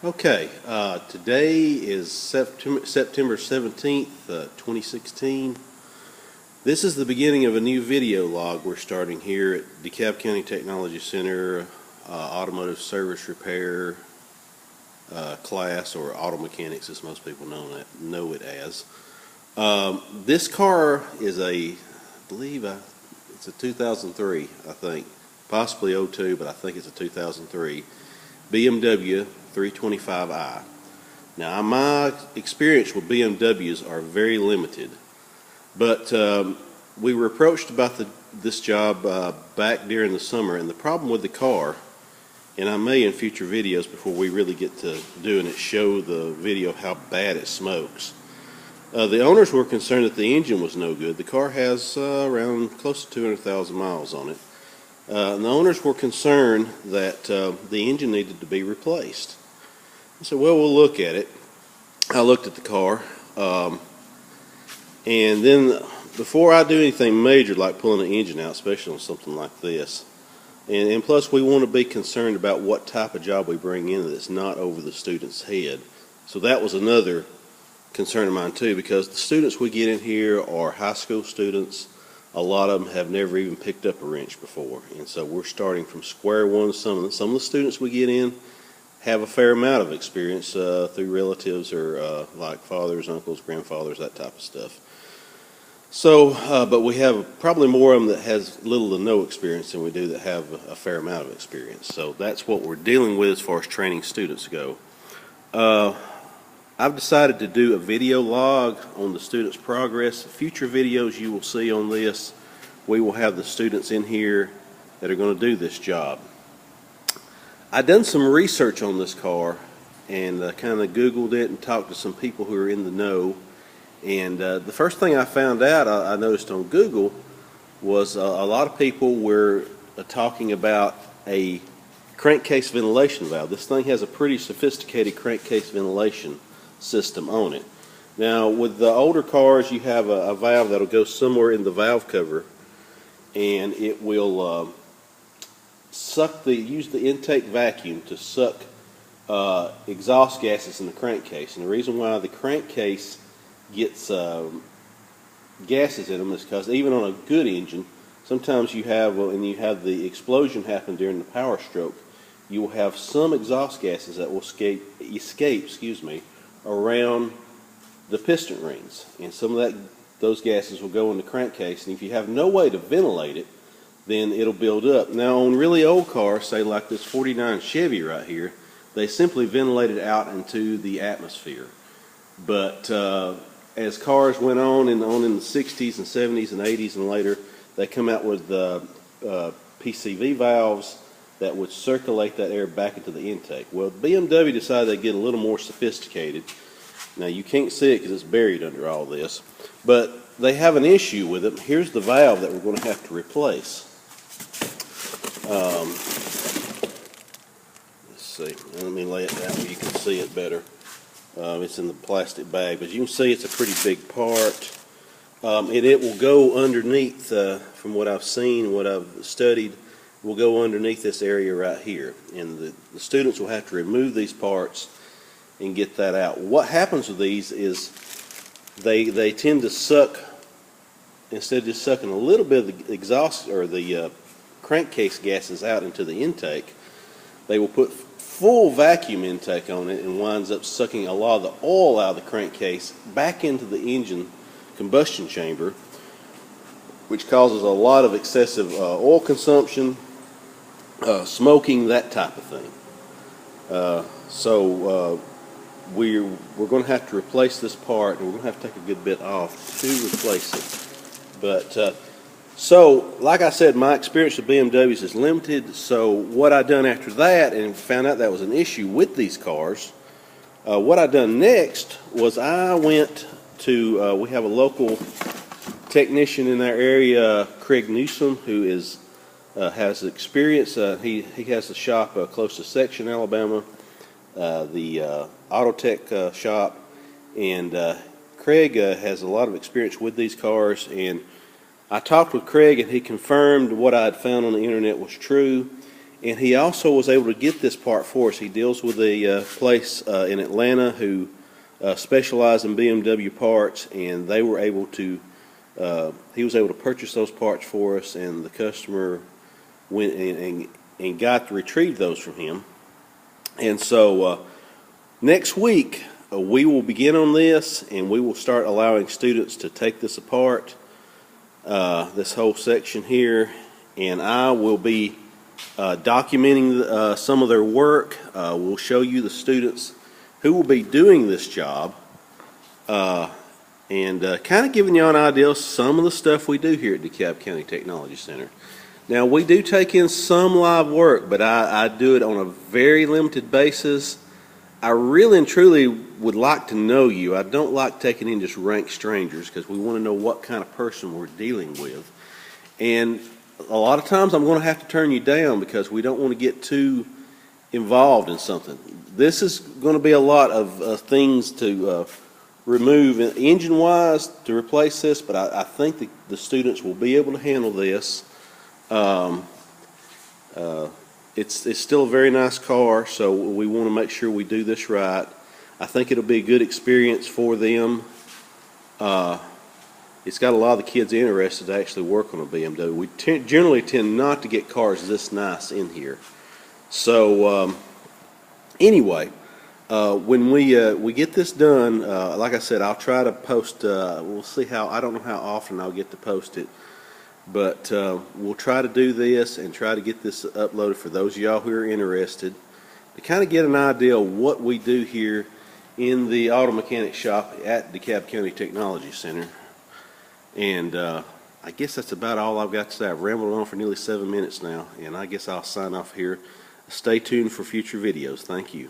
Okay, today is September 17th, 2016. This is the beginning of a new video log we're starting here at DeKalb County Technology Center, automotive service repair class, or auto mechanics as most people know it as. This car is I believe it's a 2003, I think, possibly 02, but I think it's a 2003 BMW 325i. Now, my experience with BMWs are very limited, but we were approached about this job back during the summer, and the problem with the car, and I may in future videos before we really get to doing it show the video of how bad it smokes. The owners were concerned that the engine was no good. The car has around close to 200,000 miles on it. And the owners were concerned that the engine needed to be replaced. I said, well, we'll look at it. I looked at the car, and then before I do anything major like pulling the engine out, especially on something like this, and plus we want to be concerned about what type of job we bring in that's not over the student's head. So that was another concern of mine too, because the students we get in here are high school students. A lot of them have never even picked up a wrench before, and so we're starting from square one. Some of the students we get in have a fair amount of experience through relatives or like fathers, uncles, grandfathers, that type of stuff. So, but we have probably more of them that has little to no experience than we do that have a fair amount of experience. So that's what we're dealing with as far as training students go. I've decided to do a video log on the students' progress. Future videos you will see on this, we will have the students in here that are going to do this job. I've done some research on this car and kind of Googled it and talked to some people who are in the know. And the first thing I found out, I noticed on Google, was a lot of people were talking about a crankcase ventilation valve. This thing has a pretty sophisticated crankcase ventilation system on it. Now, with the older cars, you have a valve that'll go somewhere in the valve cover, and it will use the intake vacuum to suck exhaust gases in the crankcase. And the reason why the crankcase gets gases in them is because even on a good engine, sometimes you have, and you have the explosion happen during the power stroke, you will have some exhaust gases that will escape around the piston rings, and some of those gases will go in the crankcase, and if you have no way to ventilate it, then it'll build up. Now, on really old cars, say like this 49 Chevy right here, they simply ventilate it out into the atmosphere. But as cars went on in the 60s and 70s and 80s and later, they come out with PCV valves that would circulate that air back into the intake. Well, BMW decided they'd get a little more sophisticated. Now, you can't see it because it's buried under all this, but they have an issue with it. Here's the valve that we're going to have to replace. Let's see. Let me lay it down where you can see it better. It's in the plastic bag, but you can see it's a pretty big part. And it will go underneath, from what I've seen, what I've studied, will go underneath this area right here. And the students will have to remove these parts and get that out. What happens with these is they tend to suck, instead of just sucking a little bit of the exhaust or the crankcase gases out into the intake, they will put full vacuum intake on it and winds up sucking a lot of the oil out of the crankcase back into the engine combustion chamber, which causes a lot of excessive oil consumption, smoking, that type of thing. So we're going to have to replace this part, and we're going to have to take a good bit off to replace it. But so, like I said, my experience with BMWs is limited. So what I done after that, and found out that was an issue with these cars, what I done next was I went to, we have a local technician in our area, Craig Newsom, who has experience. He has a shop close to Section, Alabama, the Autotech shop, and Craig has a lot of experience with these cars. And I talked with Craig, and he confirmed what I had found on the internet was true, And he also was able to get this part for us. He deals with a place in Atlanta who specialize in BMW parts, and they were able to, he was able to purchase those parts for us, and the customer went and got to retrieve those from him. And so next week we will begin on this, and we will start allowing students to take this apart, this whole section here, and I will be documenting some of their work. We'll show you the students who will be doing this job, and kind of giving you an idea of some of the stuff we do here at DeKalb County Technology Center. Now, we do take in some live work, but I do it on a very limited basis. I really and truly would like to know you. I don't like taking in just rank strangers, because we want to know what kind of person we're dealing with. And a lot of times I'm going to have to turn you down because we don't want to get too involved in something. This is going to be a lot of things to remove engine-wise to replace this, but I think the students will be able to handle this. It's still a very nice car, so we want to make sure we do this right. I think it'll be a good experience for them. It's got a lot of the kids interested to actually work on a BMW. We generally tend not to get cars this nice in here. So anyway, when we get this done, like I said, I'll try to post. We'll see how. I don't know how often I'll get to post it, but we'll try to do this and try to get this uploaded for those of y'all who are interested, to kind of get an idea of what we do here in the auto mechanic shop at DeKalb County Technology Center. And I guess that's about all I've got to say. I've rambled on for nearly 7 minutes now, and I guess I'll sign off here. Stay tuned for future videos. Thank you.